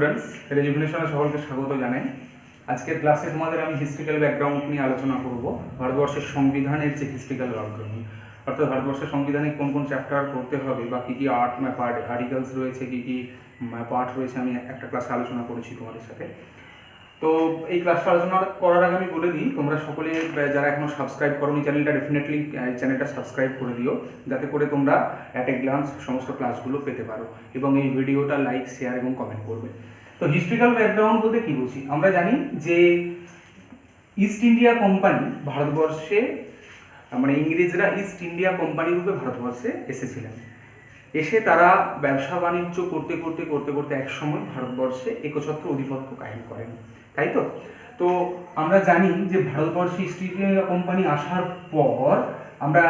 Students, রেজুভিনেশনে সকলকে স্বাগত জানাই। আজকের ক্লাসে তোমাদের আমি হিস্ট্রিক্যাল ব্যাকগ্রাউন্ড নিয়ে আলোচনা করব। ভারতবর্ষের সংবিধানের যে হিস্ট্রিক্যাল ব্যাকগ্রাউন্ড, অর্থাৎ ভারতবর্ষের সংবিধানে কোন কোন চ্যাপ্টার পড়তে হবে বা কী কী আর্টিকেলস রয়েছে, কী কী পার্ট রয়েছে, আমি একটা ক্লাসে আলোচনা করেছি তোমাদের সাথে। তো এই ক্লাসটা আলোচনা করার আগে আমি বলে দিই, তোমরা সকলে যারা এখনো সাবস্ক্রাইব করোনি চ্যানেলটা, ডেফিনেটলি চ্যানেলটা সাবস্ক্রাইব করে দিও, যাতে করে তোমরা অ্যাট এ গ্লান্স সমস্ত ক্লাসগুলো পেতে পারো, এবং এই ভিডিওটা লাইক, শেয়ার এবং কমেন্ট করবে। তো হিস্ট্রিক্যাল ব্যাকগ্রাউন্ড বলতে কী বুঝি? আমরা জানি যে ইস্ট ইন্ডিয়া কোম্পানি ভারতবর্ষে, মানে ইংরেজরা ইস্ট ইন্ডিয়া কোম্পানি রূপে ভারতবর্ষে এসেছিলেন। এসে তারা ব্যবসা বাণিজ্য করতে করতে করতে করতে একসময় ভারতবর্ষে একচ্ছত্র অধিপত্য কায়েম করেন, তাই তো? তো আমরা জানি যে ভারতবর্ষে ইস্ট ইন্ডিয়া কোম্পানি আসার পর আমরা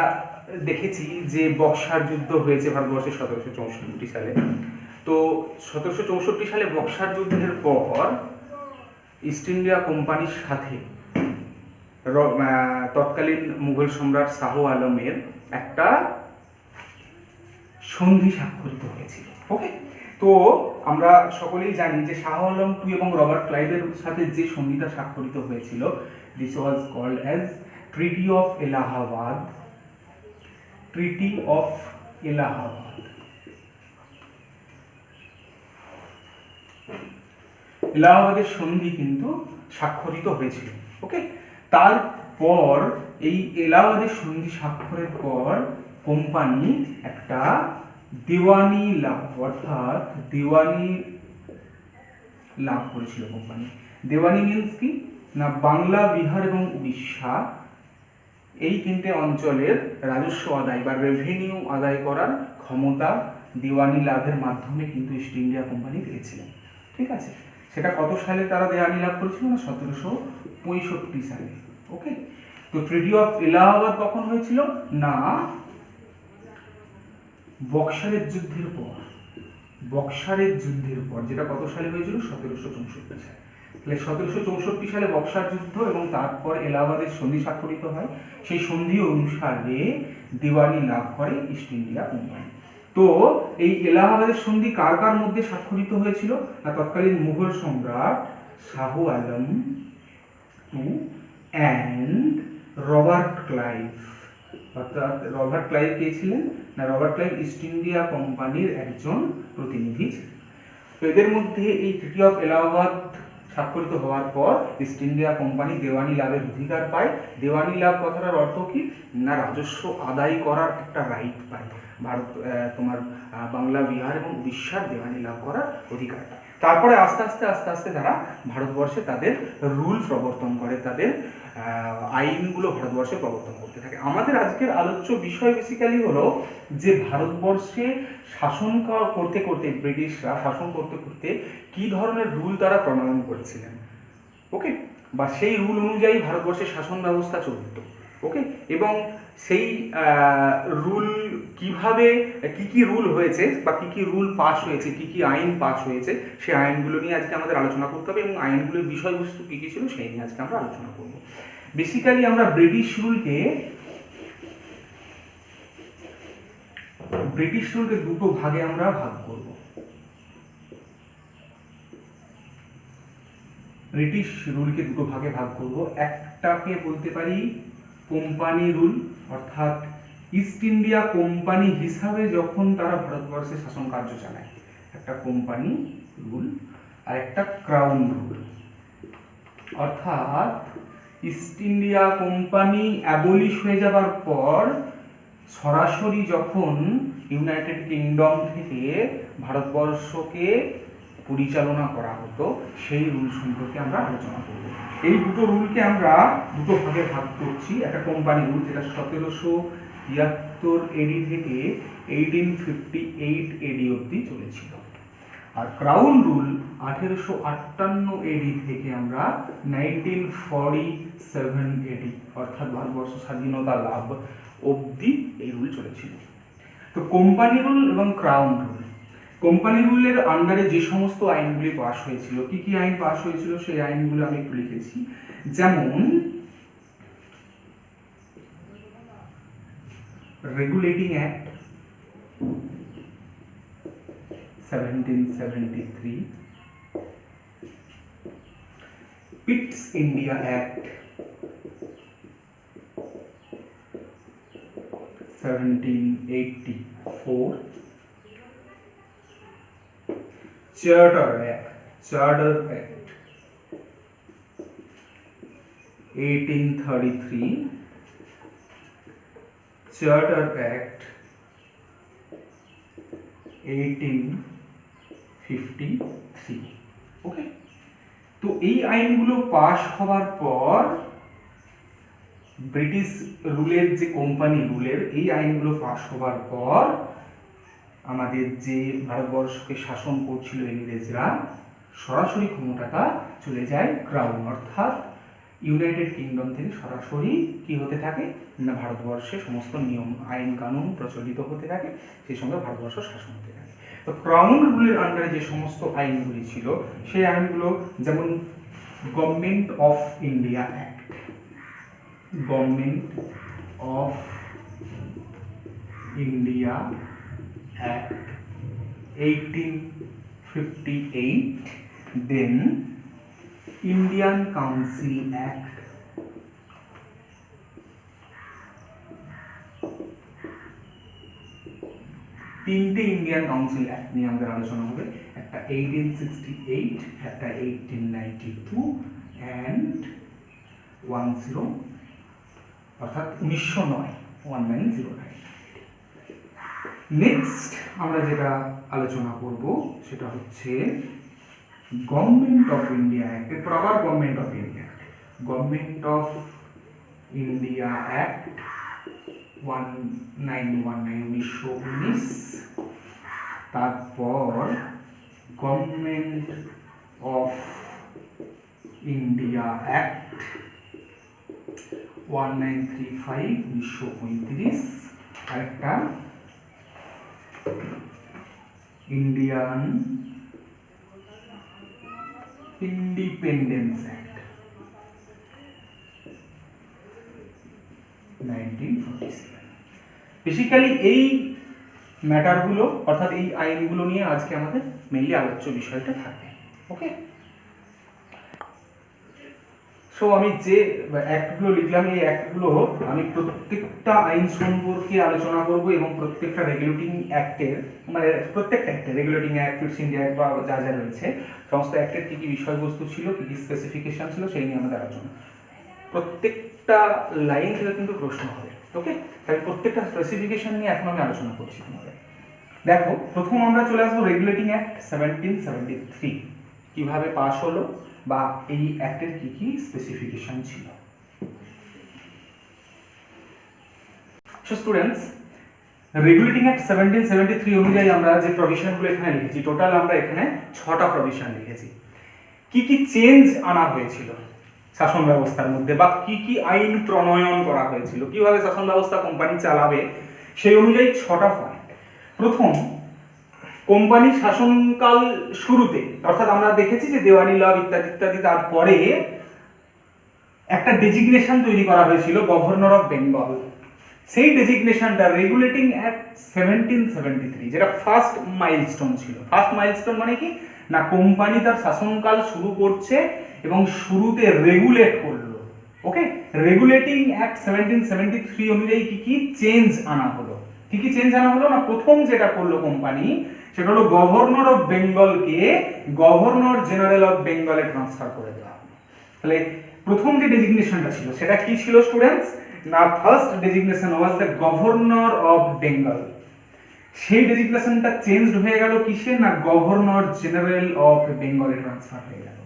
দেখেছি যে বক্সার যুদ্ধ হয়েছে ভারতবর্ষে 1764 সালে। তো 1764 সালে বক্সার যুদ্ধের পর ইস্ট ইন্ডিয়া কোম্পানির সাথে তৎকালীন মুঘল সম্রাট শাহ আলমের একটা সন্ধি স্বাক্ষরিত হয়েছিল। ওকে, তো আমরা সকলেই জানি যে শাহ আলম টু এবং রবার্ট ক্লাইভের সাথে যে সন্ধিটা স্বাক্ষরিত হয়েছিল, this was called as treaty of Allahabad. Treaty of Allahabad. এলাহাবাদের সন্ধি কিন্তু স্বাক্ষরিত হয়েছিল। ওকে, তারপর এই এলাহাবাদের সন্ধি স্বাক্ষরের পর কোম্পানি একটা দেওয়ানি লাভ, অর্থাৎ দেওয়ানি লাভ করেছিল কোম্পানি। দেওয়ানি মিন্স কি না, বাংলা, বিহার এবং উড়িষ্যা এই তিনটে অঞ্চলের রাজস্ব আদায় বা রেভিনিউ আদায় করার ক্ষমতা দেওয়ানি লাভের মাধ্যমে কিন্তু ইস্ট ইন্ডিয়া কোম্পানি পেয়েছিলেন। ঠিক আছে, সেটা কত সালে তারা দেওয়ানি লাভ করেছিল না, 1765 সালে। ওকে, তো ট্রিটি অফ এলাহাবাদ কখন হয়েছিল না, বক্সারের যুদ্ধের পর। বক্সারের যুদ্ধের পর, যেটা কত সালে হয়েছিল, 1764 সালে। তাহলে 1764 সালে বক্সার যুদ্ধ এবং তারপর এলাহাবাদের সন্ধি স্বাক্ষরিত হয়। সেই সন্ধি অনুসারে দেওয়ানি লাভ করে ইস্ট ইন্ডিয়া কোম্পানি। তো এই এলাহাবাদের সন্ধি কার কার মধ্যে স্বাক্ষরিত হয়েছিল না, তৎকালীন মুঘল সম্রাট Shah Alam and Robert Clive. অর্থাৎ রবার্ট ক্লাইভ কে ছিলেন না, রবার্ট ক্লাইভ ইস্ট ইন্ডিয়া কোম্পানির একজন প্রতিনিধি ছিলেন। তো এদের মধ্যে এই ট্রিটি অফ এলাহাবাদ স্বাক্ষরিত হওয়ার পর ইস্ট ইন্ডিয়া কোম্পানি দেওয়ানি লাভের অধিকার পায়। দেওয়ানি লাভ কথাটার অর্থ কি না, রাজস্ব আদায় করার একটা রাইট পায়। ভারত তোমার বাংলা, বিহার এবং উড়িষ্যার দেওয়ানি লাভ করার অধিকার পায়। তারপরে আস্তে আস্তে আস্তে আস্তে তারা ভারতবর্ষে তাদের রুল প্রবর্তন করে, তাদের আইনগুলো ভারতবর্ষে প্রবর্তন করতে থাকে। আমাদের আজকের আলোচ্য বিষয় বেসিক্যালি হলো যে ভারতবর্ষে শাসন করতে করতে, ব্রিটিশরা শাসন করতে করতে কি ধরনের রুল তারা প্রণয়ন করেছিলেন। ওকে, বা সেই রুল অনুযায়ী ভারতবর্ষের শাসন ব্যবস্থা চলত। ওকে, এবং সেই রুল কিভাবে, কি কি রুল হয়েছে বা কি কি রুল পাস হয়েছে, কি কি আইন পাস হয়েছে, সেই আইনগুলো নিয়ে আজকে আমাদের আলোচনা করতে হবে, এবং আইনগুলোর বিষয়বস্তু কি কি ছিল সেই নিয়ে আজকে আমরা আলোচনা করব। বেসিক্যালি আমরা ব্রিটিশ রুলকে দুটো ভাগে আমরা ভাগ করব। ব্রিটিশ রুলকে দুটো ভাগে ভাগ করব। একটাকে বলতে পারি কোম্পানি রুল, অর্থাৎ ইস্ট ইন্ডিয়া কোম্পানি হিসাবে যখন তারা ভারতবর্ষে শাসন কার্য চালায়, একটা কোম্পানি রুল আর একটা ক্রাউন রুল। অর্থাৎ ইস্ট ইন্ডিয়া কোম্পানি অ্যাবলিশ হয়ে যাবার পর সরাসরি যখন ইউনাইটেড কিংডম থেকে ভারতবর্ষকে পরিচালনা করা হতো, সেই রুল সম্পর্কে আমরা আলোচনা করব। এই দুটো রুলকে আমরা দুটো ভাগে ভাগ করছি। একটা কোম্পানি রুল, যেটা 1773 এডি থেকে 1858 এডি অবধি চলেছিল, আর ক্রাউন রুল 1858 এডি থেকে আমরা 1947 এডি, অর্থাৎ ভারতবর্ষ স্বাধীনতা লাভ অবধি এই রুল চলেছিল। তো কোম্পানি রুল এবং ক্রাউন রুল। কোম্পানি রুলের আন্ডারে যে সমস্ত আইনগুলি পাস হয়েছিল, কি কি আইন পাস হয়েছিল সেই আইনগুলো আমি একটু লিখেছি। যেমন regulating act 1773, পিটস India act 1784, Charter Act 1833, Charter Act 1853. ওকে, তো এই আইনগুলো পাশ হওয়ার পর ব্রিটিশ রুলের যে কোম্পানি রুলের এই আইনগুলো পাশ হওয়ার পর আমাদের যে ভারতবর্ষকে শাসন করছিল ইংরেজরা, সরাসরি ক্ষমতাটা চলে যায় ক্রাউন, অর্থাৎ ইউনাইটেড কিংডম থেকে সরাসরি কি হতে থাকে না ভারতবর্ষে সমস্ত নিয়ম আইন কানুন প্রচলিত হতে থাকে, সেই সঙ্গে ভারতবর্ষ শাসন হতে থাকে। তো ক্রাউন রুলের আন্ডারে যে সমস্ত আইনগুলি ছিল সেই আইনগুলো যেমন government of India act, government of India act 1858, then Indian Council Act, তিনটে ইন্ডিয়ান কাউন্সিল অ্যাক্ট নিয়ে আমাদের আলোচনা হবে, একটা 1868, একটা 1892 and 10 অর্থাৎ 1909। নেক্সট আমরা যেটা আলোচনা করব সেটা হচ্ছে গভর্নমেন্ট অফ ইন্ডিয়া অ্যাক্ট, এরপর আবার government of India, government of India act 1919, তারপর গভর্নমেন্ট অফ ইন্ডিয়া অ্যাক্ট 1935, 1935, আরেকটা ইন্ডিয়ান ইন্ডিপেন্ডেন্স অ্যাক্ট 1947। বেসিক্যালি এই ম্যাটারগুলো অর্থাৎ এই আইনগুলো নিয়ে আজকে আমাদের মেইনলি আলোচ্য বিষয়টা থাকবে। ওকে, সো আমি যে অ্যাক্টগুলো লিখলাম এই অ্যাক্টগুলো আমি প্রত্যেকটা আইন সম্পর্কে আলোচনা করব এবং প্রত্যেকটা রেগুলেটিং অ্যাক্টের মানে প্রত্যেকটা অ্যাক্টের regulating act, Pitt's India act বা যা যা রয়েছে সমস্ত অ্যাক্টের কী কী বিষয়বস্তু ছিল, কী কী স্পেসিফিকেশন ছিল সেই নিয়ে আমাদের আলোচনা। প্রত্যেকটা লাইন থেকে কিন্তু প্রশ্ন হবে। ওকে, তাই প্রত্যেকটা স্পেসিফিকেশন নিয়ে এখন আমি আলোচনা করছি তোমাদের। দেখো, প্রথম আমরা চলে আসবো রেগুলেটিং অ্যাক্ট 1773 কিভাবে পাস হলো বা এই অ্যাক্টের কি কি স্পেসিফিকেশন ছিল। সো স্টুডেন্টস, রেগুলেটিং অ্যাক্ট 1773 অনুযায়ী আমরা যে প্রভিশনগুলো এখানে লিখেছি, টোটাল আমরা এখানে 6টা প্রভিশন লিখেছি। কি কি চেঞ্জ আনা হয়েছিল শাসন ব্যবস্থার মধ্যে বা কি কি আইন প্রণয়ন করা হয়েছিল, কিভাবে শাসন ব্যবস্থা কোম্পানি চালাবে সেই অনুযায়ী 6টা পয়েন্ট। প্রথম, কোম্পানি শাসনকাল শুরুতে অর্থাৎ আমরা দেখেছি যে দেওয়ানি লাভ ইত্যাদি ইত্যাদি, তারপরে একটা ডেজিগনেশন তৈরি করা হয়েছিল গভর্নর অফ বেঙ্গল। সেই ডেজিগনেশনটা রেগুলেটিং অ্যাক্ট 1773, যেটা ফার্স্ট মাইলস্টোন ছিল। ফার্স্ট মাইলস্টোন মানে কি না, কোম্পানি তার শাসনকাল শুরু করছে এবং শুরুতে রেগুলেট করলো। ওকে, রেগুলেটিং অ্যাক্ট 1773 অনুযায়ী কি কি চেঞ্জ আনা হলো, কি কি চেঞ্জ আনা হলো না, প্রথম যেটা করলো কোম্পানি সেটা হলো গভর্নর অফ বেঙ্গলকে গভর্নর জেনারেল অফ বেঙ্গলে ট্রান্সফার করে দেওয়া। তাহলে প্রথম যে ডেজিগনেশনটা ছিল সেটা কি ছিল স্টুডেন্টস না, first designation was the governor of Bengal. সেই ডেজিগনেশনটা চেঞ্জড হয়ে গেল কিসে না, গভর্নর জেনারেল অফ বেঙ্গলে ট্রান্সফার হয়ে গেল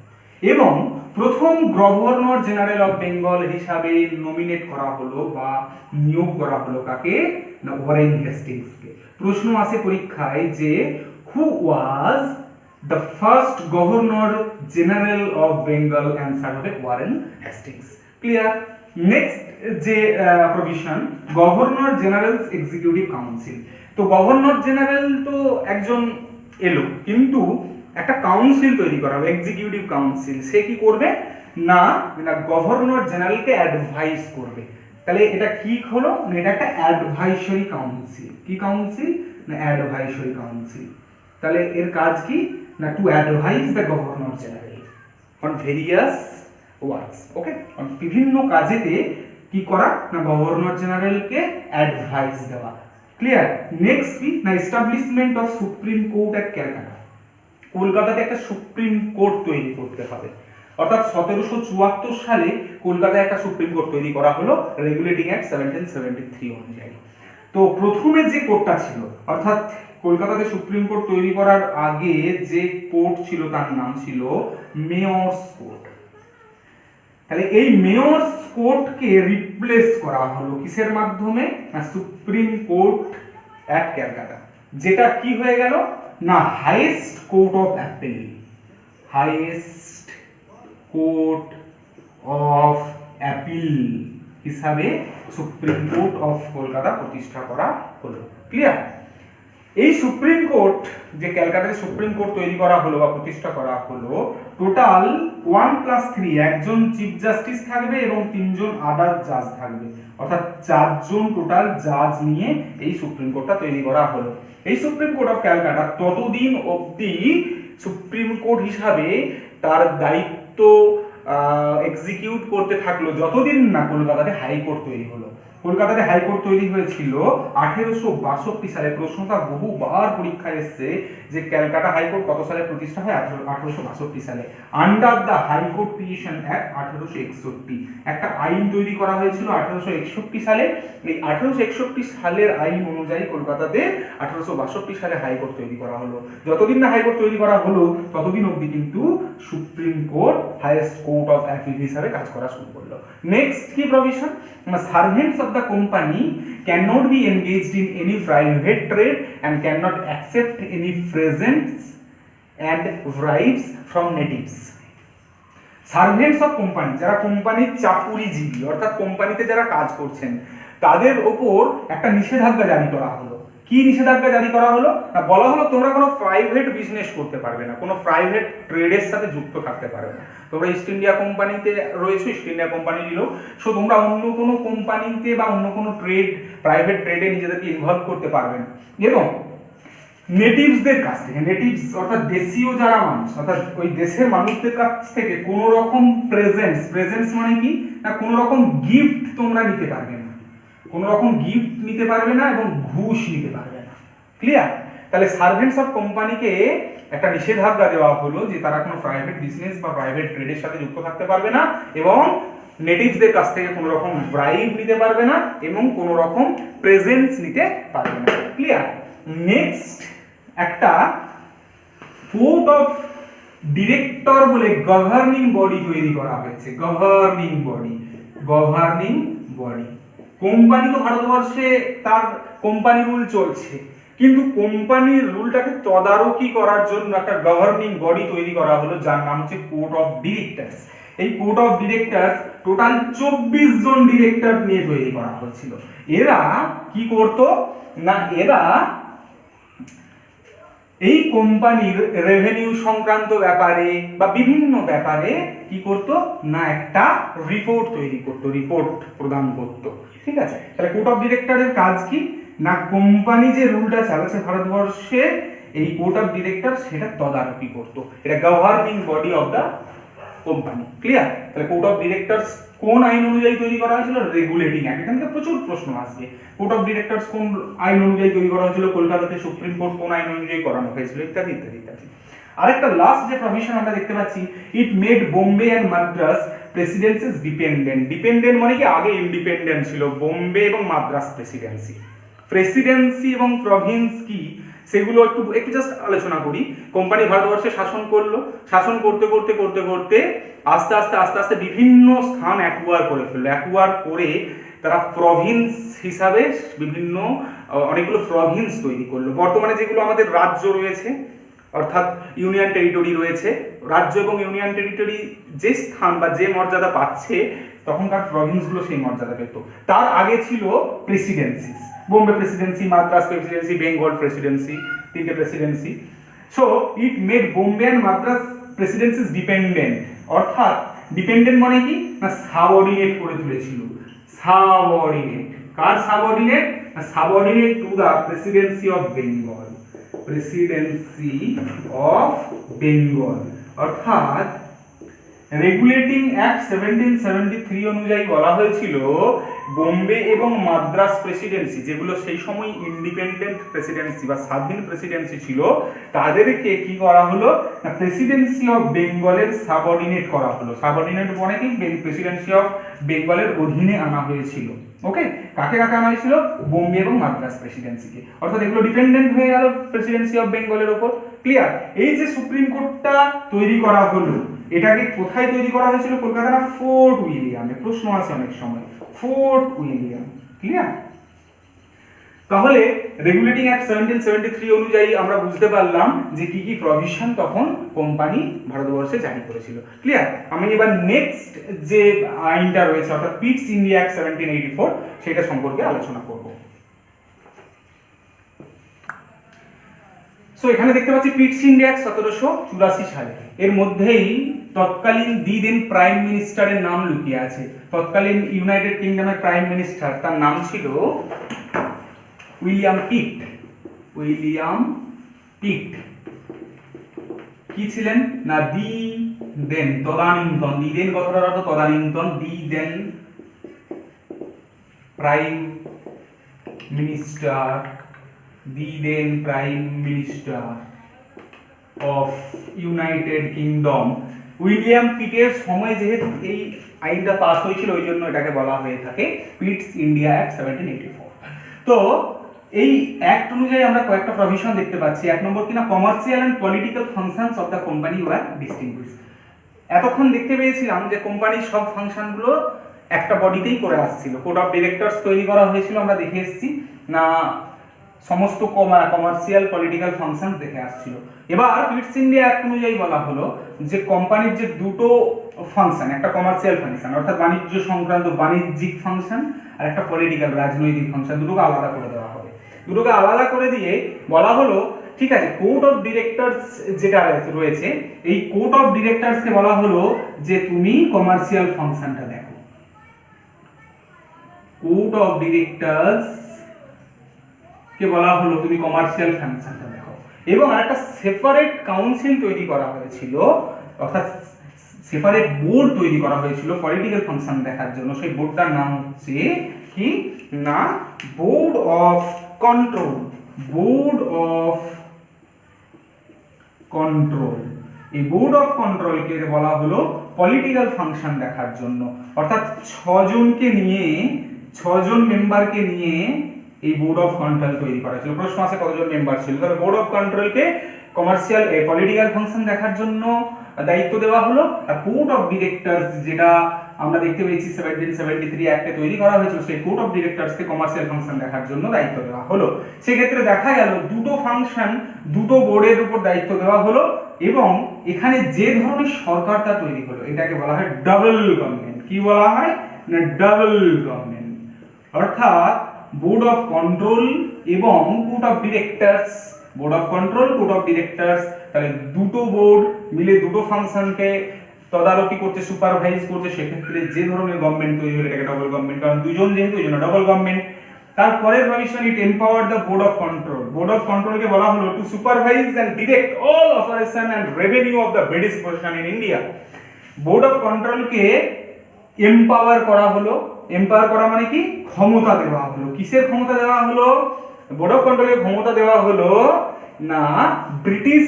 এবং প্রথম গভর্নর জেনারেল অফ বেঙ্গল হিসাবে নমিনেট করা হলো বা নিয়োগ করা হলো কাকে না, ওয়ারেন হেস্টিংসকে। প্রশ্ন আসে পরীক্ষায় যে who was the first governor general of Bengal, answer হবে ওয়ারেন হেস্টিংস। ক্লিয়ার? নেক্সট যে provision, governor general's executive council. তো গভর্নর জেনারেল তো একজন এলো, কিন্তু একটা কাউন্সিল তৈরি করা হবে, এক্সিকিউটিভ কাউন্সিল। সে কি করবে না, গভর্নর জেনারেলকে অ্যাডভাইস করবে। তাহলে এটা কি হলো, এটা একটা অ্যাডভাইসরি কাউন্সিল। কি কাউন্সিল না, অ্যাডভাইসরি কাউন্সিল। তাহলে এর কাজ কি না, to advise the governor general on various works. Okay, বিভিন্ন কাজেতে কি করা না গভর্নর জেনারেলকে অ্যাডভাইস দেওয়া। ক্লিয়ার? নেক্সট কি না establishment of supreme court at Calcutta. কলকাতাতে একটা সুপ্রিম কোর্ট তৈরি করতে হবে, অর্থাৎ 1774 সালে কলকাতায় একটা সুপ্রিম কোর্ট তৈরি করা হলো রেগুলেটিং অ্যাক্ট 1773 অনুযায়ী। তো প্রথমে যে কোর্টটা ছিল, অর্থাৎ কলকাতাতে সুপ্রিম কোর্ট তৈরি করার আগে যে কোর্ট ছিল তার নাম ছিল মেয়র্স কোর্ট। তাহলে এই মেয়র্স কোর্টকে রিপ্লেস করা হলো কিসের মাধ্যমে না সুপ্রিম কোর্ট অ্যাট ক্যালকাটা, যেটা কি হয়ে গেল না highest court of appeal. Highest court of appeal হিসাবে সুপ্রিম কোর্ট অফ কলকাতা প্রতিষ্ঠা করা হলো। ক্লিয়ার? এই সুপ্রিম কোর্ট যে ক্যালকাটায় সুপ্রিম কোর্ট তৈরি করা হলো বা প্রতিষ্ঠা করা হলো, টোটাল 1+3 একজন চিফ জাস্টিস থাকবে এবং 3 জন আদার জাজ থাকবে, অর্থাৎ 4 জন টোটাল জাজ নিয়ে এই সুপ্রিম কোর্টটা তৈরি করা হলো। এই সুপ্রিম কোর্ট অফ ক্যালকাটা ততদিন অবধি সুপ্রিম কোর্ট হিসাবে তার দায়িত্ব এক্সিকিউট করতে থাকলো যতদিন না কলকাতাতে হাইকোর্ট তৈরি হলো। কলকাতাতে হাইকোর্ট তৈরি হয়েছিল 1862 সালে। প্রশ্নটা বহুবার পরীক্ষায় এসেছে যে ক্যালকাটা হাইকোর্ট কত সালে প্রতিষ্ঠা হয়? 1862 সালে। Under the high court creation act 1861 একটা আইন তৈরি করা হয়েছিল 1861 সালে। এই 1861 সালের আইন অনুযায়ী কলকাতাতে 1862 সালে হাইকোর্ট তৈরি করা হলো। যতদিন না হাইকোর্ট তৈরি করা হলো ততদিন অবধি কিন্তু supreme court highest court of appeal হিসাবে কাজ করা শুরু করলো। নেক্সট কি provision? Servants of the company cannot be engaged in any private trade and cannot accept any presents and bribes from natives. Servants of company, যারা কোম্পানির চাকুরিজীবী অর্থাৎ কোম্পানিতে যারা কাজ করছেন, তাদের ওপর একটা নিষেধাজ্ঞা জারি করা হলো। কি নিষেধাজ্ঞা জারি করা হলো না বলা হলো তোমরা কোনো প্রাইভেট বিজনেস করতে পারবে না, কোনো প্রাইভেট ট্রেডের সাথে যুক্ত থাকতে পারবে না। তোমরা ইস্ট ইন্ডিয়া কোম্পানিতে রয়েছে, ইস্ট ইন্ডিয়া কোম্পানি দিল, সো তোমরা অন্য কোনো কোম্পানিতে বা অন্য কোনো ট্রেড প্রাইভেট ট্রেডে নিজেদেরকে ইনভলভ করতে পারবে না। এবং নেটিভসদের কাছ থেকে, নেটিভস অর্থাৎ দেশীয় যারা মানুষ অর্থাৎ ওই দেশের মানুষদের কাছ থেকে কোনো রকম প্রেজেন্টস মানে কি না কোনো রকম গিফট তোমরা নিতে পারবে না, কোনো রকম গিফট নিতে পারবে না এবং ঘুষ নিতে পারবে না। ক্লিয়ার? তাহলে সার্ভেন্টস অফ কোম্পানিকে একটা নিষেধাজ্ঞা দেওয়া হলো যে তারা কোনো প্রাইভেট বিজনেস বা প্রাইভেট ট্রেডের সাথে যুক্ত থাকতে পারবে না এবং নেটিভসদের কাছ থেকে কোনো রকম ব্রাইব নিতে পারবে না এবং কোনো রকম প্রেজেন্টস নিতে পারবে না। ক্লিয়ার? নেক্সট একটা কোর্ট অফ ডিরেক্টর বলে গভর্নিং বডি তৈরি করা হয়েছে। Governing body. কোম্পানি তো ভারতবর্ষে তার কোম্পানি রুল চলছে, কিন্তু কোম্পানির রুলটাকে তদারকি করার জন্য একটা গভর্নিং বডি তৈরি করা হলো যার নাম হচ্ছে কোর্ট অফ ডিরেক্টরস। এই কোর্ট অফ ডিরেক্টরস টোটাল 24 জন ডিরেক্টর নিয়ে তৈরি করা হয়েছিল। এরা কি করত না এরা এই কোম্পানির রেভিনিউ সংক্রান্ত ব্যাপারে বা বিভিন্ন ব্যাপারে কি করত না একটা রিপোর্ট তৈরি করত, রিপোর্ট প্রদান করত। ঠিক আছে? তাহলে কোর্ট অফ ডিরেক্টরের কাজ কি না কোম্পানি যে রুলটা চালাচ্ছে ভারতবর্ষে এই কোর্ট অফ ডিরেক্টর সেটা তদারকি করত। এটা governing body of the company. Clear? তাহলে কোর্ট অফ ডিরেক্টরস কোন আইন অনুযায়ী তৈরি করা হয়েছিল? Regulating act. এখান থেকে প্রচুর প্রশ্ন আসবে। কোর্ট অফ ডিরেক্টরস কোন আইন অনুযায়ী তৈরি করা হয়েছিল? কলকাতাতে সুপ্রিম কোর্ট কোন আইন অনুযায়ী করানো হয়েছিল? ইত্যাদি ইত্যাদি ইত্যাদি। আরেকটা লাস্ট যে প্রভিশন আমরা দেখতে পাচ্ছি, it made Bombay and Madras presidencies dependent. Dependent মানে কি আগে ইন্ডিপেন্ডেন্ট ছিল বোম্বে এবং মাদ্রাস প্রেসিডেন্সি। প্রেসিডেন্সি এবং প্রভিন্স কি সেগুলো একটু জাস্ট আলোচনা করি। কোম্পানি ভারতবর্ষে শাসন করলো, শাসন করতে করতে করতে করতে আস্তে আস্তে আস্তে আস্তে বিভিন্ন স্থান অ্যাকুয়ার করে ফেললো। অ্যাকুয়ার করে তারা প্রভিন্স হিসাবে বিভিন্ন অনেকগুলো প্রভিন্স তৈরি করলো। বর্তমানে যেগুলো আমাদের রাজ্য রয়েছে অর্থাৎ ইউনিয়ন টেরিটরি রয়েছে, রাজ্য এবং ইউনিয়ন টেরিটরি যে স্থান বা যে মর্যাদা পাচ্ছে তখনকার প্রভিন্সগুলো সেই মর্যাদা পেত। তার আগে ছিল presidencies, Bombay presidency, Madras presidency, Bengal presidency, তিনটে presidency. So it made Bombay and Madras presidencies dependent. অর্থাৎ ডিপেন্ডেন্ট মানে কি না সাবঅর্ডিনেট করে তুলেছিল। সাবঅর্ডিনেট কার subordinate? Subordinate to the presidency of Bengal. Presidency of Bengal অর্থাৎ রেগুলেটিং অ্যাক্ট 1773 অনুযায়ী বলা হয়েছিল বোম্বে এবং মাদ্রাস প্রেসিডেন্সি, যেগুলো সেই সময় ইন্ডিপেন্ডেন্ট প্রেসিডেন্সি বা স্বাধীন প্রেসিডেন্সি ছিল, তাদেরকে কি করা হলো না প্রেসিডেন্সি অফ বেঙ্গলের সাবঅর্ডিনেট করা হলো। সাবঅর্ডিনেট মানে কি প্রেসিডেন্সি অফ বেঙ্গলের অধীনে আনা হয়েছিল। ওকে, কাকে কাকে আনা হয়েছিল? বোম্বে এবং মাদ্রাস প্রেসিডেন্সিকে, অর্থাৎ এগুলো ডিপেন্ডেন্ট হয়ে গেল প্রেসিডেন্সি অফ বেঙ্গলের উপর। ক্লিয়ার? এই যে সুপ্রিম কোর্টটা তৈরি করা হলো, এটাকে কোথায় তৈরি করা হয়েছিল? কলকাতা না ফোর্ট উইলিয়ামে। প্রশ্ন আছে অনেক সময়, ফোর্ট উইলিয়াম। ক্লিয়ার? তাহলে রেগুলেটিং অ্যাক্ট 1773 অনুযায়ী আমরা বুঝতে পারলাম যে কি কি প্রভিশন তখন কোম্পানি ভারতবর্ষে জারি করেছিল। ক্লিয়ার? আমি এবার নেক্সট যে আইনটা রয়েছে অর্থাৎ পিটস ইন্ডিয়া অ্যাক্ট 1784 সেটা সম্পর্কে আলোচনা করব। সো এখানে দেখতে পাচ্ছি পিটস ইন্ডিয়া অ্যাক্ট 1784 সালে। এর মধ্যেই তৎকালীন দেন প্রাইম মিনিস্টারের নাম লুকিয়ে আছে। তৎকালীন ইউনাইটেড কিংডমের প্রাইম মিনিস্টার, তার নাম ছিল উইলিয়াম পিট। উইলিয়াম পিট কি ছিলেন না দেন তদানীন্তন, দেন কথাটার অর্থ তদানীন্তন, then prime minister, then prime minister of United Kingdom. William পিটের সময় যেহেতু এই আইনটা পাস হয়েছিল, ওই জন্য এটাকে বলা হয়ে থাকে পিটস ইন্ডিয়া অ্যাক্ট 1784। তো এই অ্যাক্ট অনুযায়ী আমরা কয়েকটা প্রভিশন দেখতে পাচ্ছি। এক নম্বর কিনা commercial and political functions of the company were distinguish. এতক্ষণ দেখতে পেয়েছিলাম যে কোম্পানির সব ফাংশনগুলো একটা বডিতেই করে আসছিল। কোড অফ ডিরেক্টরস তৈরি করা হয়েছিল, আমরা দেখে এসেছি না, সমস্ত কমার্শিয়াল পলিটিক্যাল ফাংশন দেখে আসছিল। এবার পিটস ইন্ডিয়া অ্যাক্ট অনুযায়ী বলা হলো যে কোম্পানির যে দুটো ফাংশন, একটা কমার্শিয়াল ফাংশন অর্থাৎ বাণিজ্য সংক্রান্ত বাণিজ্যিক ফাংশন, আর একটা পলিটিক্যাল রাজনৈতিক ফাংশন, দুটোকে আলাদা করে দেওয়া হবে। দুটোকে আলাদা করে দিয়ে বলা হলো ঠিক আছে, কোড অফ ডিরেক্টরস যেটা রয়েছে, এই কোড অফ ডিরেক্টরসকে বলা হলো যে তুমি কমার্শিয়াল ফাংশনটা দেখো। কোড অফ ডিরেক্টরস কে বলা হলো তুমি কমার্শিয়াল ফাংশনটা দেখো। এবং আরেকটা সেপারেট কাউন্সিল তৈরি করা হয়েছিল, অর্থাৎ সেপারেট বোর্ড তৈরি করা হয়েছিল পলিটিক্যাল ফাংশন দেখার জন্য। সেই বোর্ডটার নাম হচ্ছে কি না board of control. Board of control, এই বোর্ড অফ কন্ট্রোলকে বলা হলো পলিটিক্যাল ফাংশন দেখার জন্য। অর্থাৎ 6জন মেম্বারকে নিয়ে এই বোর্ড অফ কন্ট্রোল তৈরি করা ছিল। প্রশ্ন আছে কতজন মেম্বার ছিল। তাহলে বোর্ড অফ কন্ট্রোলকে কমার্শিয়াল পলিটিক্যাল ফাংশন দেখার জন্য দায়িত্ব দেওয়া হলো, আর কোড অফ ডিরেক্টরস যেটা আমরা দেখতে পেয়েছি 1773 অ্যাক্টে তৈরি করা হয়েছিল, সেই কোড অফ ডিরেক্টরসকে কমার্শিয়াল ফাংশন দেখার জন্য দায়িত্ব দেওয়া হলো। সেক্ষেত্রে দেখা গেল দুটো ফাংশন দুটো বোর্ডের উপর দায়িত্ব দেওয়া হলো, এবং এখানে যে ধরনের সরকারটা তৈরি হলো এটাকে বলা হয় ডাবল গভর্নমেন্ট। কি বলা হয় না ডাবল গভর্নমেন্ট। অর্থাৎ বোর্ড অফ কন্ট্রোল এবং code of directors, board of control code of directors, তাহলে দুটো বোর্ড মিলে দুটো ফাংশনকে তদারকি করতে, সুপারভাইজ করতে। সেক্ষেত্রে যে ধরনের গভর্নমেন্ট তৈরি হলো এটাকে ডাবল গভর্নমেন্ট, কারণ দুজন যেহেতু এই জন্য ডাবল গভর্নমেন্ট। তারপরের provision it empower the board of control. Board of কন্ট্রোলকে বলা হলো to supervise and direct all operation and revenue of the British position in India. Board of কন্ট্রোলকে এম্পাওয়ার করা হলো। এম্পাওয়ার করা মানে কি ক্ষমতা দেওয়া হলো। কিসের ক্ষমতা দেওয়া হলো? বোর্ড অফ কন্ট্রোলের ক্ষমতা দেওয়া হলো না ব্রিটিশ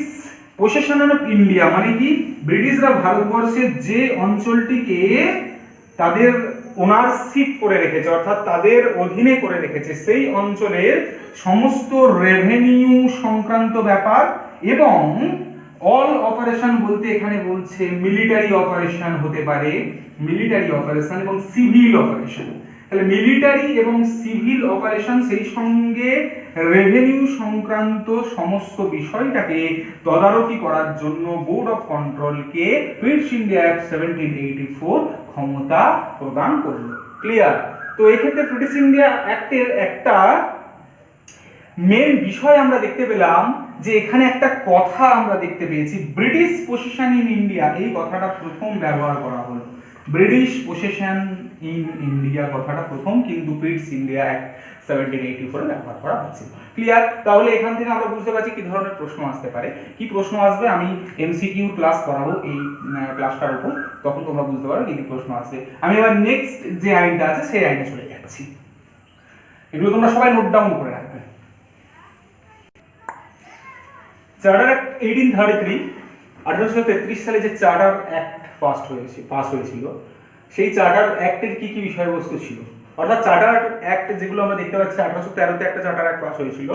পসেশন অফ ইন্ডিয়া, মানে কি ব্রিটিশরা ভারতবর্ষের যে অঞ্চলটিকে তাদের ওনারশিপ করে রেখেছে অর্থাৎ তাদের অধীনে করে রেখেছে, সেই অঞ্চলের সমস্ত রেভিনিউ সংক্রান্ত ব্যাপার এবং অল অপারেশন বলতে এখানে বলছে মিলিটারি অপারেশন হতে পারে, মিলিটারি অপারেশন এবং সিভিল অপারেশন। তাহলে মিলিটারি এবং সিভিল অপারেশন সেই সঙ্গে রেভিনিউ সংক্রান্ত সমস্ত বিষয়টাকে তদারকি করার জন্য বোর্ড অফ কন্ট্রোলকে পিটস ইন্ডিয়া অ্যাক্ট 1784 ক্ষমতা প্রদান করলো। ক্লিয়ার? তো এক্ষেত্রে পিটস ইন্ডিয়া অ্যাক্টের একটা মেন বিষয় আমরা দেখতে পেলাম যে এখানে একটা কথা আমরা দেখতে পেয়েছি, ব্রিটিশ পজিশন ইন ইন্ডিয়া। এই কথাটা প্রথম ব্যবহার করা হলো, ব্রিটিশ পজিশন ইন ইন্ডিয়া কথাটা প্রথম কিন্তু পিটস ইন্ডিয়া অ্যাক্ট 1784 ব্যবহার করা হয়েছিল। ক্লিয়ার? তাহলে এখান থেকে আমরা বুঝতে পারছি কি ধরনের প্রশ্ন আসতে পারে। কি প্রশ্ন আসবে আমি এমসিকিউ ক্লাস করাবো এই ক্লাসটার উপর, তখন তোমরা বুঝতে পারো কি প্রশ্ন আসবে। আমি এবার নেক্সট যে আইনটা আছে সেই আইনে চলে যাচ্ছি, এগুলো তোমরা সবাই নোট ডাউন করে রাখবে। চার্টার অ্যাক্ট 1833, 1833 সালে যে চার্টার অ্যাক্ট পাস হয়েছিল, সেই চার্টার অ্যাক্টের কি কি বিষয়বস্তু ছিল, অর্থাৎ চার্টার অ্যাক্ট যেগুলো আমরা দেখতে পাচ্ছি 1813 তে একটা চার্টার অ্যাক্ট পাস হয়েছিল,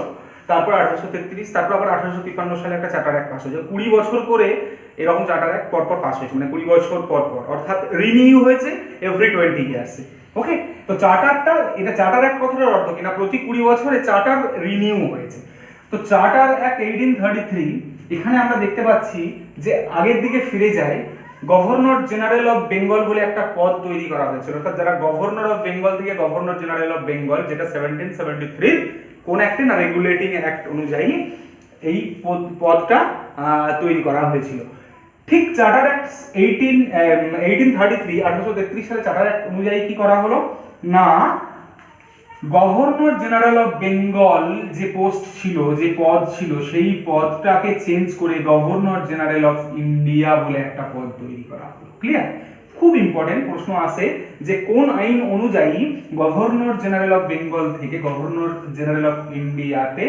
তারপর 1833, তারপর আবার 1853 সালে একটা চার্টার অ্যাক্ট পাস হয়েছিল। 20 বছর করে এরকম চার্টার অ্যাক্ট পরপর পাস হয়েছে, মানে 20 বছর পর, অর্থাৎ রিনিউ হয়েছে এভরি 20 ইয়ার্সে। ওকে, তো এটা চার্টার অ্যাক্ট কথাটার অর্থ কিনা প্রতি 20 বছরে চার্টার রিনিউ হয়েছে। তো চার্টার অ্যাক্ট 1833 এখানে আমরা দেখতে পাচ্ছি যে আগের দিকে ফিরে যায়, গভর্নর জেনারেল অফ বেঙ্গল বলে একটা পদ তৈরি করা হয়েছিল, অর্থাৎ যারা গভর্নর অফ বেঙ্গল থেকে গভর্নর জেনারেল অফ বেঙ্গল, যেটা 1773 কোন অ্যাক্টে না রেগুলেটিং অ্যাক্ট অনুযায়ী এই পদটা তৈরি করা হয়েছিল। ঠিক চার্টার অ্যাক্ট 1833 সালে চার্টার অ্যাক্ট অনুযায়ী কি করা হলো না, গভর্নর জেনারেল অফ বেঙ্গল যে পোস্ট ছিল, যে পদ ছিল, সেই পদটাকে চেঞ্জ করে গভর্নর জেনারেল অফ ইন্ডিয়া বলে একটা পদ তৈরি করা হলো। ক্লিয়ার? খুব ইম্পর্টেন্ট প্রশ্ন আসে যে কোন আইন অনুযায়ী গভর্নর জেনারেল অফ বেঙ্গল থেকে গভর্নর জেনারেল অফ ইন্ডিয়াতে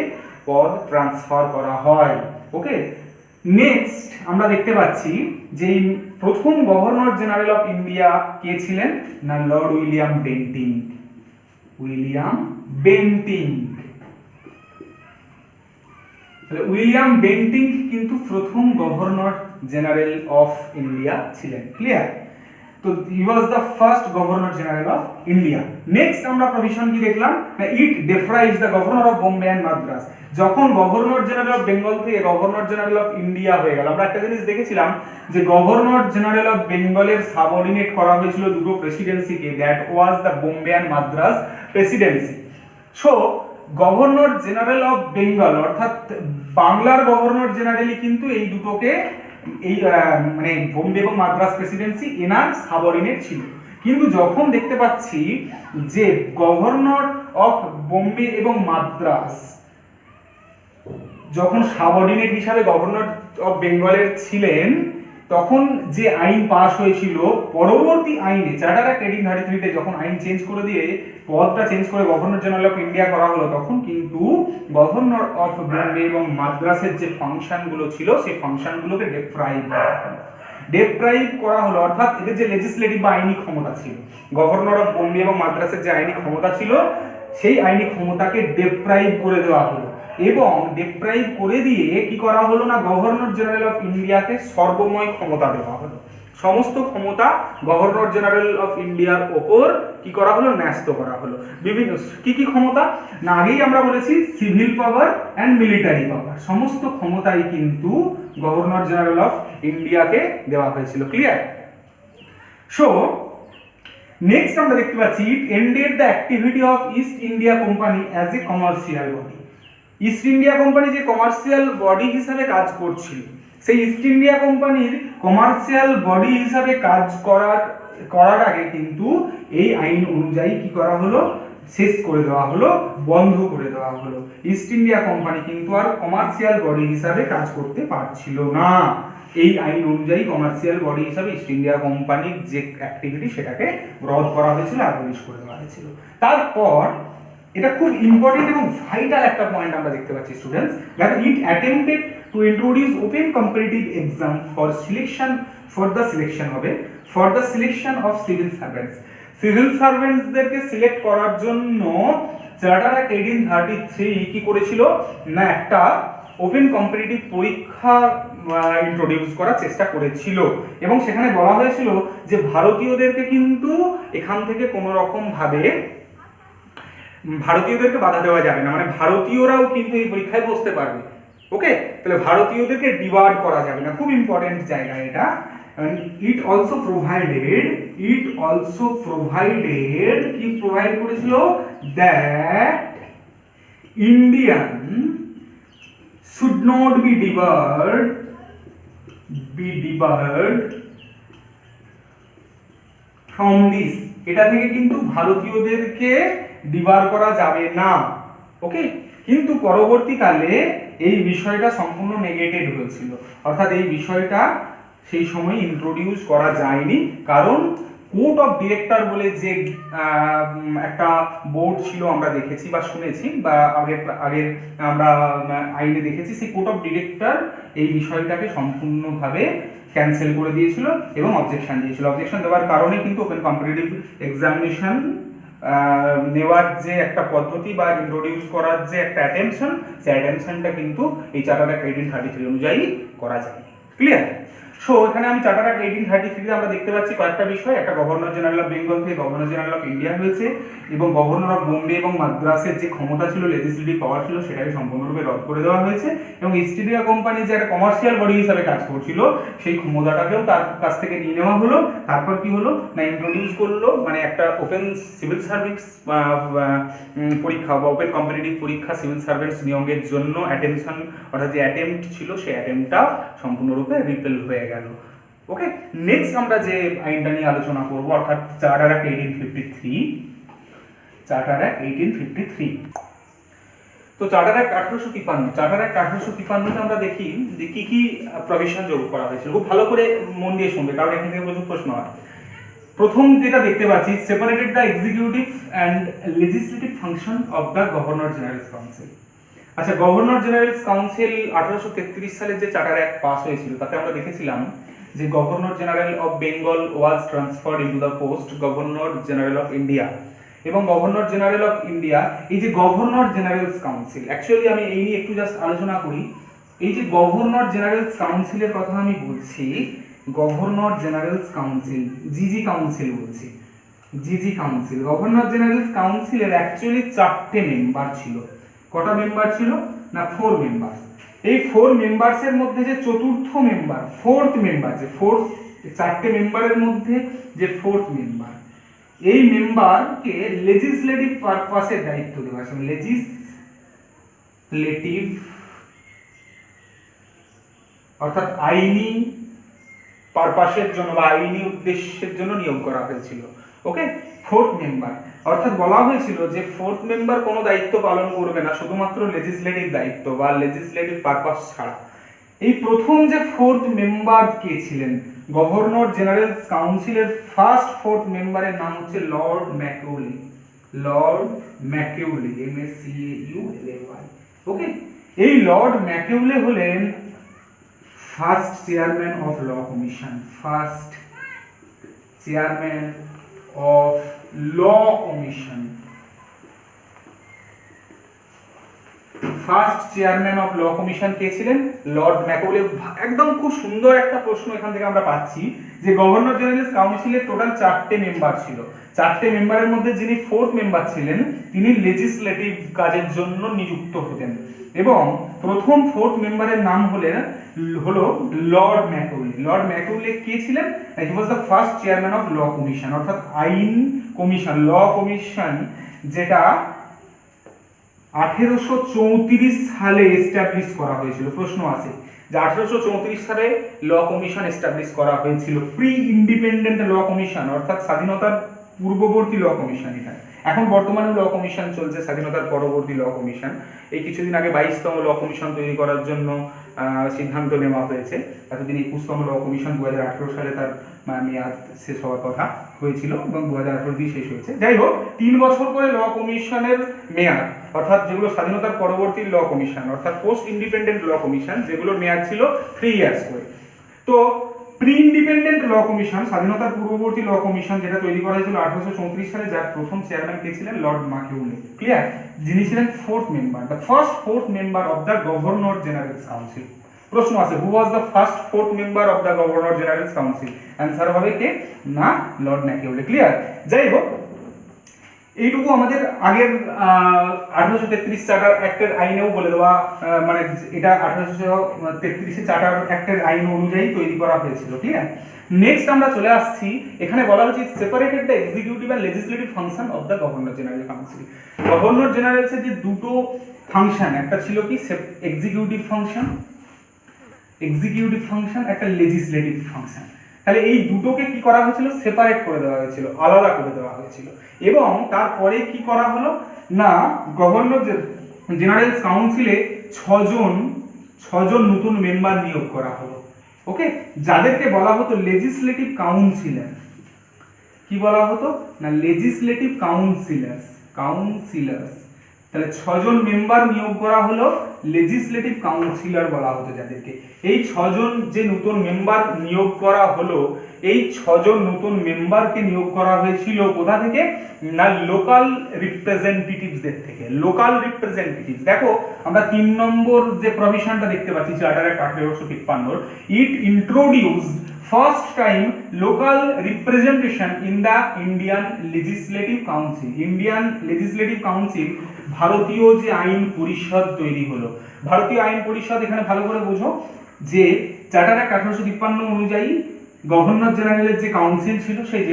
পদ ট্রান্সফার করা হয়। ওকে, নেক্সট আমরা দেখতে পাচ্ছি যে প্রথম গভর্নর জেনারেল অফ ইন্ডিয়া কে ছিলেন না, lord William Bentinck. William Bentinck কিন্তু প্রথম গভর্নর জেনারেল অফ ইন্ডিয়া ছিলেন। ক্লিয়ার? তো he was the first governor general of India. Next আমরা প্রভিশন কি দেখলাম না, it deprived the governor of Bombay and Madras. যখন গভর্নর জেনারেল অফ বেঙ্গল থেকে গভর্নর জেনারেল অফ ইন্ডিয়া হয়ে গেল, আমরা একটা জিনিস দেখেছিলাম যে গভর্নর জেনারেল অফ বেঙ্গলের সাবঅর্ডিনেট করা হয়েছিল দুটো প্রেসিডেন্সিকে, that was the Bombay and Madras presidency. So governor general of Bengal অর্থাৎ বাংলার গভর্নর জেনারেলই কিন্তু এই দুটোকে এই মানে বোম্বে এবং মাদ্রাস প্রেসিডেন্সি এনার সাবঅর্ডিনেট ছিল। কিন্তু যখন দেখতে পাচ্ছি যে গভর্নর অফ বোম্বে এবং মাদ্রাস যখন সাবঅর্ডিনেট হিসাবে গভর্নর অফ বেঙ্গলের ছিলেন, তখন যে আইন পাস হয়েছিল পরবর্তী আইনে চার্টার অ্যাক্ট 1833 তে যখন আইন চেঞ্জ করে দিয়ে পদটা চেঞ্জ করে গভর্নর জেনারেল অফ ইন্ডিয়া করা হলো, তখন কিন্তু গভর্নর অফ বোম্বে এবং মাদ্রাসের যে ফাংশনগুলো ছিল সেই ফাংশনগুলোকে ডেপ্রাইভ করা হলো, অর্থাৎ এদের যে লেজিসলেটিভ বা আইনি ক্ষমতা ছিল, গভর্নর অফ বোম্বে এবং মাদ্রাসের যে আইনি ক্ষমতা ছিল সেই আইনি ক্ষমতাকে ডেপ্রাইভ করে দেওয়া হলো। এবং ডেপ্রাইভ করে দিয়ে কি করা হলো না, গভর্নর জেনারেল অফ ইন্ডিয়াকে সর্বময় ক্ষমতা দেওয়া হলো। সমস্ত ক্ষমতা গভর্নর জেনারেল অফ ইন্ডিয়ার ওপর কি করা হলো, ন্যস্ত করা হলো। বিভিন্ন কি কি ক্ষমতা না, আগেই আমরা বলেছি সিভিল পাওয়ার অ্যান্ড মিলিটারি পাওয়ার, সমস্ত ক্ষমতাই কিন্তু গভর্নর জেনারেল অফ ইন্ডিয়াকে দেওয়া হয়েছিল। ক্লিয়ার? সো নেক্সট আমরা দেখতে পাচ্ছি it ended the activity of East India company as a commercial body. East India company যে কমার্শিয়াল বডি হিসাবে কাজ করছিল, সেই ইস্ট ইন্ডিয়া কোম্পানির কমার্শিয়াল বডি হিসাবে কাজ করার আগে কিন্তু এই আইন অনুযায়ী কি করা হলো, শেষ করে দেওয়া হলো, বন্ধ করে দেওয়া হলো। ইস্ট ইন্ডিয়া কোম্পানি কিন্তু আর কমার্শিয়াল বডি হিসাবে কাজ করতে পারছিল না। এই আইন অনুযায়ী কমার্শিয়াল বডি হিসাবে ইস্ট ইন্ডিয়া কোম্পানির যে অ্যাক্টিভিটি সেটাকে রদ করা হয়েছিল, অ্যাবলিশ করে দেওয়া হয়েছিল। তারপর এটা খুব ইম্পর্টেন্ট এবং ভাইটাল একটা পয়েন্ট আমরা দেখতে পাচ্ছি students, that it attempted to introduce open competitive exam for the selection of civil servants. Civil সার্ভেন্টসদেরকে সিলেক্ট করার জন্য চার্টার অ্যাক্ট 1833 কি করেছিল না, একটা ওপেন কম্পিটিটিভ পরীক্ষা ইন্ট্রোডিউস করার চেষ্টা করেছিল। এবং সেখানে বলা হয়েছিল যে ভারতীয়দেরকে কিন্তু এখান থেকে কোনো রকম ভাবে ভারতীয়দেরকে বাধা দেওয়া যাবে না, মানে ভারতীয়রাও কিন্তু এই পরীক্ষায় বসতে পারবে। ওকে, তাহলে ভারতীয়দেরকে ডিওয়ার্ড করা যাবে না, খুব ইম্পর্টেন্ট জায়গা এটা। ইট অলসো প্রোভাইডেড কি প্রোভাইড করেছিল, that Indian should not be debarred from this। এটা থেকে কিন্তু ভারতীয়দেরকে ডিবার করা যাবে না। ওকে, কিন্তু পরবর্তীকালে এই বিষয়টা সম্পূর্ণ নেগেটেড হয়েছিল, অর্থাৎ এই বিষয়টা সেই সময় ইন্ট্রোডিউস করা যায়নি, কারণ কোর্ট অফ ডিরেক্টর বলে যে একটা বোর্ড ছিল আমরা দেখেছি বা শুনেছি বা আগের আমরা আইনে দেখেছি, সেই কোর্ট অফ ডিরেক্টর এই বিষয়টাকে সম্পূর্ণভাবে ক্যান্সেল করে দিয়েছিল এবং অবজেকশন দিয়েছিল। অবজেকশন দেওয়ার কারণে কিন্তু ওপেন কম্পিটিটিভ এক্সামিনেশন নেওয়ার যে একটা পদ্ধতি বা ইন্ট্রোডিউস করার যে একটা অ্যাটেনশন, সেই অ্যাটেনশনটা কিন্তু এই চার্টার অ্যাক্ট 1833 অনুযায়ী করা যায়। ক্লিয়ার? সো এখানে আমি চার্টার অ্যাক্ট 1833 আমরা দেখতে পাচ্ছি কয়েকটা বিষয়। একটা গভর্নর জেনারেল অফ বেঙ্গল থেকে গভর্নর জেনারেল অফ ইন্ডিয়া হয়েছে এবং গভর্নর অফ বোম্বে এবং মাদ্রাসের যে ক্ষমতা ছিল, লেজিসলেটিভ পাওয়ার ছিল, সেটাকে সম্পূর্ণরূপে রদ করে দেওয়া হয়েছে এবং ইস্ট ইন্ডিয়া কোম্পানি যে একটা কমার্শিয়াল বডি হিসাবে কাজ করছিল, সেই ক্ষমতাটাকেও তার কাছ থেকে নিয়ে নেওয়া হলো। তারপর কি হলো না, ইন্ট্রোডিউস করলো মানে একটা ওপেন সিভিল সার্ভিস পরীক্ষা বা ওপেন কম্পিটিটিভ পরীক্ষা সিভিল সার্ভিস নিয়োগের জন্য অ্যাটেনশন, অর্থাৎ যে অ্যাটেম্পট ছিল সেই অ্যাটেম্পটটা সম্পূর্ণরূপে রিপেল হয়ে গেল। ওকে, নেক্সট আমরা যে আইনটা নিয়ে আলোচনা করব অর্থাৎ চার্টার অ্যাক্ট 1853। চার্টার অ্যাক্ট 1853, তো চার্টার অ্যাক্ট 1853, চার্টার অ্যাক্ট 1853 আমরা দেখি যে কি কি প্রভিশন যোগ করা হয়েছিল। খুব ভালো করে মন দিয়ে শুনবে, কারণ এখান থেকে প্রচুর প্রশ্ন হয়। প্রথম যেটা দেখতে পাচ্ছি, separated the executive and legislative function of the governor general's council. আচ্ছা, গভর্নর জেনারেলস কাউন্সিল 1833 সালে যে চার্টার অ্যাক্ট পাস হয়েছিল, তাতে আমরা দেখেছিলাম যে governor general of Bengal was transferred into the post governor general of India. এবং গভর্নর জেনারেল অফ ইন্ডিয়া, এই যে গভর্নর জেনারেলস কাউন্সিল, অ্যাকচুয়ালি আমি এই নিয়ে একটু জাস্ট আলোচনা করি। এই যে গভর্নর জেনারেলস কাউন্সিলের কথা আমি বলছি, গভর্নর জেনারেলস কাউন্সিল, জিজি কাউন্সিল বলছি, জিজি কাউন্সিল। গভর্নর জেনারেলস কাউন্সিলের অ্যাকচুয়ালি 4টে মেম্বার ছিল। কটা মেম্বার ছিল না, 4 মেম্বার। এই 4 মেম্বারসের মধ্যে যে চতুর্থ মেম্বার, 4th মেম্বার, যে 4টে মেম্বারের মধ্যে যে 4th মেম্বার, এই মেম্বারকে লেজিসলেটিভ পারপাসের দায়িত্ব দেওয়া আছে। লেজিসলেটিভ অর্থাৎ আইনি পারপাসের জন্য বা আইনি উদ্দেশ্যের জন্য নিয়োগ করা হয়েছিল। ওকে, 4th মেম্বার, অর্থাৎ বলা হয়েছিল যে 4th মেম্বার কোনো দায়িত্ব পালন করবে না, শুধুমাত্র লেজিসলেটিভ দায়িত্ব বা লেজিসলেটিভ পারপাস ছাড়া। এই প্রথম যে 4th মেম্বার কে ছিলেন, গভর্নর জেনারেলস কাউন্সিলের ফার্স্ট 4th মেম্বারের নাম হচ্ছে lord Macaulay. Lord Macaulay, MACAULAY। Okay, এই লর্ড ম্যাকিউলে হলেন first chairman of law commission, first chairman of law commission, first chairman of law commission কে ছিলেন? Lord Macaulay. একদম খুব সুন্দর একটা প্রশ্ন এখান থেকে আমরা পাচ্ছি যে গভর্নর জেনারেলস কাউন্সিলের টোটাল 4টে মেম্বার ছিল। 4টে মেম্বারের মধ্যে যিনি 4th মেম্বার ছিলেন, তিনি লেজিসলেটিভ কাজের জন্য নিযুক্ত হতেন এবং প্রথম 4th মেম্বারের নাম হলো লর্ড ম্যাকিউলে। লর্ড ম্যাকিউলে কে ছিলেন? He was the first chairman of law commission, অর্থাৎ আইন কমিশন, ল কমিশন, যেটা 1834 সালে এস্টাবলিশ করা হয়েছিল। প্রশ্ন আছে যে 1834 সালে ল কমিশন এস্টাবলিশ করা হয়েছিল, প্রি ইন্ডিপেন্ডেন্ট ল কমিশন, অর্থাৎ স্বাধীনতার পূর্ববর্তী ল কমিশন। এটা এখন বর্তমানে ল কমিশন চলছে, স্বাধীনতার পরবর্তী ল কমিশন। এই কিছুদিন আগে 22তম ল কমিশন তৈরি করার জন্য সিদ্ধান্ত নেওয়া হয়েছে। এতদিন 21তম ল কমিশন 2018 সালে তার মেয়াদ শেষ হওয়ার কথা হয়েছিল এবং 2018 দিয়ে শেষ হয়েছে। যাই হোক, 3 বছর করে ল কমিশনের মেয়াদ, অর্থাৎ যেগুলো স্বাধীনতার পরবর্তী ল কমিশন অর্থাৎ পোস্ট ইন্ডিপেন্ডেন্ট ল কমিশন, যেগুলোর মেয়াদ ছিল 3 ইয়ার্স করে। তো প্রি ইন্ডিপেন্ডেন্ট ল কমিশন, স্বাধীনতার পূর্ববর্তী ল কমিশন, যেটা তৈরি করা হয়েছিল 1834 সালে, যার প্রথম চেয়ারম্যান কে ছিলেন? Lord Macaulay. ক্লিয়ার? যিনি ছিলেন 4th member, the first 4th member of the governor general's council. প্রশ্ন আছে, who was the first 4th member of the governor general's council? Answer হবে কে? না, লর্ড ম্যাকিউলে। ক্লিয়ার? যাই হোক, এইটুকু আমাদের আগের 1833 চার্টার অ্যাক্টের আইনেও বলে দেওয়া, মানে এটা 1833 চার্টার অ্যাক্টের আইন অনুযায়ী তৈরি করা হয়েছিল। ঠিক আছে, নেক্সট আমরা চলে আসছি, এখানে বলা হচ্ছে separated the executive and legislative function of the governor general council. Governor জেনারেলসের যে দুটো ফাংশন, একটা ছিল কি এক্সিকিউটিভ ফাংশন, একটা লেজিসলেটিভ ফাংশন। তাহলে এই দুটোকে কি করা হয়েছিল, সেপারেট করে দেওয়া হয়েছিল, আলাদা করে দেওয়া হয়েছিল। এবং তারপরে কি করা হলো না, গভর্নর জেনারেল কাউন্সিলে ছজন নতুন মেম্বার নিয়োগ করা হলো। ওকে, যাদেরকে বলা হতো লেজিসলেটিভ কাউন্সিলর। কি বলা হতো না, লেজিসলেটিভ কাউন্সিলার্স। তাহলে 6 জন মেম্বার নিয়োগ করা হলো, লেজিসলেটিভ কাউন্সিলর বলা হতো যাদেরকে। এই 6 জন যে নতুন মেম্বার নিয়োগ করা হলো, এই 6 জন নতুন মেম্বারকে নিয়োগ করা হয়েছিল কোথা থেকে না, লোকাল রিপ্রেজেন্টেটিভসদের থেকে। লোকাল রিপ্রেজেন্টেটিভস, দেখো আমরা 3 নম্বর যে প্রভিশনটা দেখতে পাচ্ছি charter act 1853, it introduced first time local representation in the Indian legislative council. Indian legislative council, ভারতীয় যে আইন পরিষদ তৈরি হলো। ভারতীয় আইন পরিষদ এখানে ভালো করে বোঝো যে চার্টার অ্যাক্ট 1853 অনুযায়ী গভর্নর জেনারেলের যে কাউন্সিল ছিল, সেই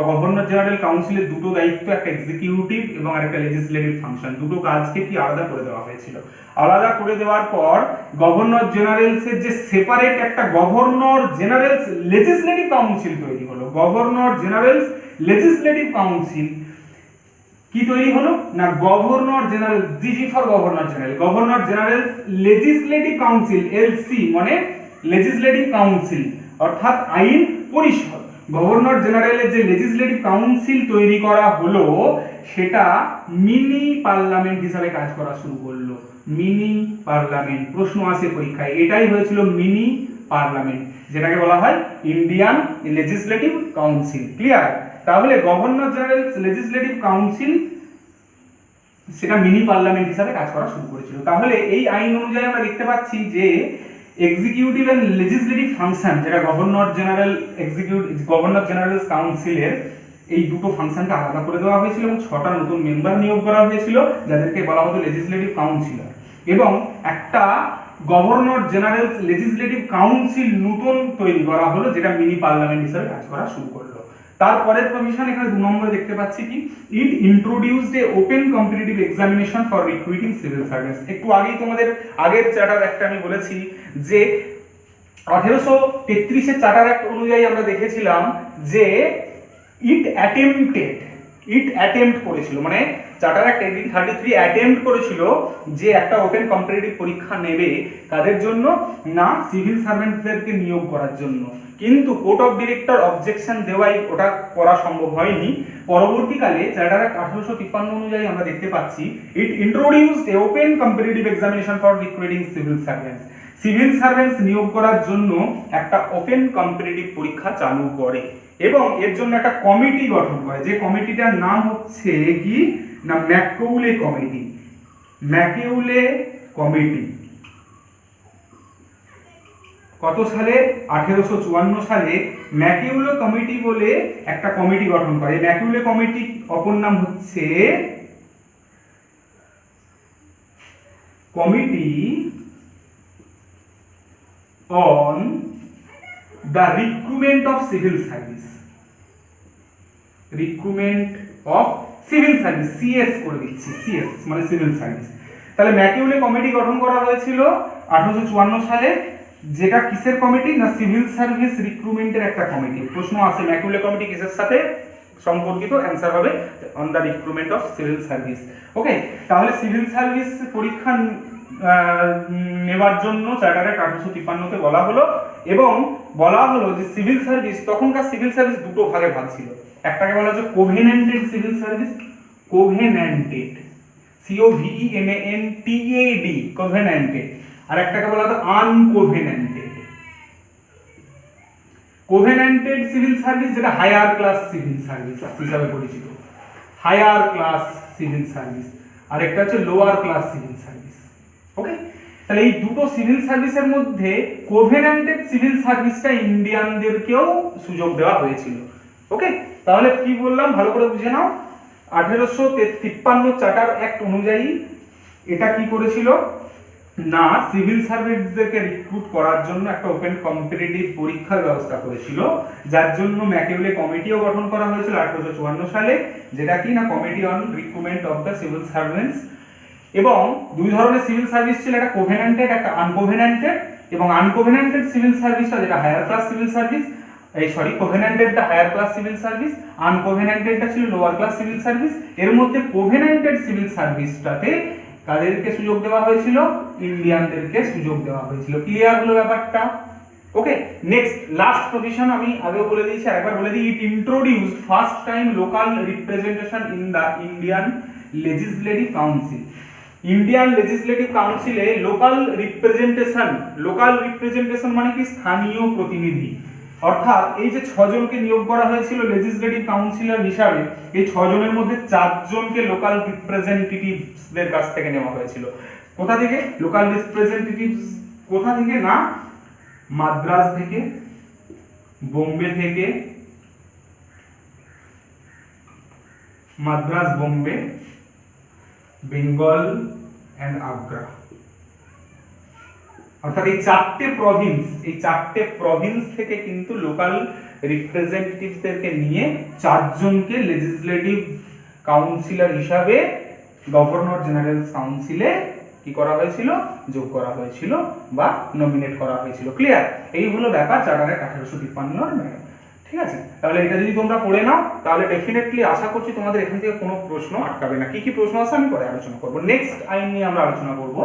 গভর্নর জেনারেল কাউন্সিলের দুটো দায়িত্ব, একটা এক্সিকিউটিভ এবং আরেকটা লেজিসলেটিভ ফাংশন, দুটো কাজকে কি আলাদা করে দেওয়া হয়েছিল। আলাদা করে দেওয়ার পর গভর্নর জেনারেলসের যে সেপারেট একটা গভর্নর জেনারেলস লেজিসলেটিভ কাউন্সিল তৈরি হলো। গভর্নর জেনারেলস লেজিসলেটিভ কাউন্সিল কি তৈরি হলো না, governor general, GG for governor general, governor general legislative council, LC মানে লেজিসলেটিভ কাউন্সিল অর্থাৎ আইন পরিষদ। গভর্নর জেনারেলের যে লেজিসলেটিভ কাউন্সিল তৈরি করা হলো, সেটা মিনি পার্লামেন্ট হিসাবে কাজ করা শুরু করলো। মিনি পার্লামেন্ট, প্রশ্ন আসে পরীক্ষায়, এটাই হয়েছিল মিনি পার্লামেন্ট, যেটাকে বলা হয় ইন্ডিয়ান লেজিসলেটিভ কাউন্সিল। ক্লিয়ার? তাহলে গভর্নর জেনারেল লেজিসলেটিভ কাউন্সিল সেটা মিনি পার্লামেন্ট হিসাবে কাজ করা শুরু করেছিল। তাহলে এই আইন অনুযায়ী আমরা দেখতে পাচ্ছি যে এক্সিকিউটিভ এন্ড লেজিসলেটিভ ফাংশন, যেটা গভর্নর জেনারেল কাউন্সিলের, এই দুটো ফাংশনকে আলাদা করে দেওয়া হয়েছিল এবং 6টা নতুন মেম্বার নিয়োগ করা হয়েছিল, যাদেরকে বলা হতো লেজিসলেটিভ কাউন্সিলর। এবং একটা গভর্নর জেনারেল লেজিসলেটিভ কাউন্সিল নতুন তৈরি করা হলো, যেটা মিনি পার্লামেন্ট হিসেবে কাজ করা শুরু করলো। তারপরের প্রভিশন এখানে 2 নম্বরে দেখতে পাচ্ছি কি, it introduced a open competitive examination for recruiting civil service. একটু আগেই তোমাদের আগের চার্টার একটা আমি বলেছি যে 1833 এর চার্টার অ্যাক্ট অনুযায়ী আমরা দেখেছিলাম যে ইট অ্যাটেম্প্ট করেছিল, মানে চার্টার অ্যাক্ট 1833 অ্যাটেম্প্ট করেছিল যে একটা ওপেন কম্পিটিটিভ পরীক্ষা নেবে কাদের জন্য না, সিভিল সার্ভেন্টদেরকে নিয়োগ করার জন্য। কিন্তু কোর্ট অফ ডিরেক্টর অবজেকশন দেওয়াই ওটা করা সম্ভব হয়নি। পরবর্তীকালে চার্টার অ্যাক্ট 1853 অনুযায়ী আমরা দেখতে পাচ্ছি it introduced a open competitive examination for recruiting civil servants. Civil servants নিয়োগ করার জন্য একটা ওপেন কম্পিটিটিভ পরীক্ষা চালু করে এবং এর জন্য একটা কমিটি গঠন করে, যে কমিটিটার নাম হচ্ছে কি না, ম্যাকউলে কমিটি। ম্যাকউলে কমিটি কত সালে, 1854 সালে ম্যাকউলে কমিটি বলে একটা কমিটি গঠন করে। ম্যাকউলে কমিটি অপর নাম হচ্ছে committee on the recruitment of civil service. Recruitment of civil service, CS করে দিচ্ছি, সিএস মানে সিভিল সার্ভিস। তাহলে ম্যাকউলে কমিটি গঠন করা হয়েছিল 1854 সালে, যেটা কিসের কমিটি না, সিভিল সার্ভিস রিক্রুটমেন্টের একটা কমিটি। প্রশ্ন আছে ম্যাকউলে কমিটি কিসের সাথে সম্পর্কিত, অ্যান্সার হবে on the recruitment of civil service. Okay, তাহলে সিভিল সার্ভিস পরীক্ষা নেবার জন্য চার্টার অ্যাক্ট 1853 তে বলা হলো এবং বলা হলো যে সিভিল সার্ভিস, তখনকার সিভিল সার্ভিস দুটো ভাগে ভাগ ছিল। একটাকে বলা হচ্ছে কোভেনেন্টেড সিভিল সার্ভিস, কোভেনেন্টেড, COVENANTED, কোভেনেন্টেড, আর একটাকে বলা হতো আনকোভেনেন্টেড। কোভেনেন্টেড সিভিল সার্ভিস যেটা হায়ার ক্লাস সিভিল সার্ভিস হিসাবে পরিচিত, হায়ার ক্লাস সিভিল সার্ভিস, আর একটা হচ্ছে lower class civil service. Okay, তাহলে এই দুটো সিভিল সার্ভিসের মধ্যে কোভেনেন্টেড সিভিল সার্ভিসটা ইন্ডিয়ানদেরকেও সুযোগ দেওয়া হয়েছিল। ওকে, তাহলে কি বললাম ভালো করে বুঝে নাও। 1853 চার্টার অ্যাক্ট অনুযায়ী এটা কি করেছিল না, সিভিল সার্ভিসদেরকে রিক্রুট করার জন্য একটা ওপেন কম্পিটিটিভ পরীক্ষার ব্যবস্থা করেছিল, যার জন্য ম্যাকউলে কমিটিও গঠন করা হয়েছিল 1854 সালে, যেটা কি না, committee on recruitment of the civil servants. এবং দুই ধরনের সিভিল সার্ভিস ছিল, একটা কোভেনেন্টেড, একটা আনকোভেনেন্টেড। এবং আনকোভেনেন্টেড সিভিল সার্ভিসটা যেটা হায়ার ক্লাস সিভিল সার্ভিস, কোভেন্যান্টেডটা হায়ার ক্লাস সিভিল সার্ভিস, আনকোভেন্যান্টেডটা ছিল লোয়ার ক্লাস সিভিল সার্ভিস। এর মধ্যে কোভেন্যান্টেড সিভিল সার্ভিসটাতে কাদেরকে সুযোগ দেওয়া হয়েছিল? ইন্ডিয়ানদেরকে সুযোগ দেওয়া হয়েছিল। ক্লিয়ার হলো ব্যাপারটা? ওকে, নেক্সট লাস্ট প্রভিশন আমি আগেও বলে দিয়েছি, আরেকবার বলে দিই। It introduced first time local representation in the Indian legislative council. Indian legislative কাউন্সিলে লোকাল রিপ্রেজেন্টেশন মানে কি? স্থানীয় প্রতিনিধি। অর্থাৎ এই যে 6 জনকে নিয়োগ করা হয়েছিল লেজিসলেটিভ কাউন্সিলর হিসাবে, এই 6 জনের মধ্যে 4 জনকে লোকাল রিপ্রেজেন্টেটিভসদের কাছ থেকে নেওয়া হয়েছিল। কোথা থেকে? লোকাল রিপ্রেজেন্টেটিভস কোথা থেকে? না, মাদ্রাজ থেকে, বোম্বে থেকে, মাদ্রাজ, বোম্বে, বেঙ্গল এন্ড আগ্রা। অর্থাৎ এই 4টে প্রভিন্স থেকে কিন্তু লোকাল রিপ্রেজেন্টেটিভসদেরকে নিয়ে 4 জনকে লেজিসলেটিভ কাউন্সিলর হিসাবে গভর্নর জেনারেল কাউন্সিলে কি করা হয়েছিল? যোগ করা হয়েছিল বা নমিনেট করা হয়েছিল। ক্লিয়ার? এই হলো ব্যাপার চার্টার অ্যাক্ট 1853 ঠিক আছে? তাহলে এটা যদি তোমরা পড়ে নাও তাহলে ডেফিনেটলি আশা করছি তোমাদের এখান থেকে কোনো প্রশ্ন আটকাবে না। কি কি প্রশ্ন আছে আমি পরে আলোচনা করব। নেক্সট আইন নিয়ে আমরা আলোচনা করব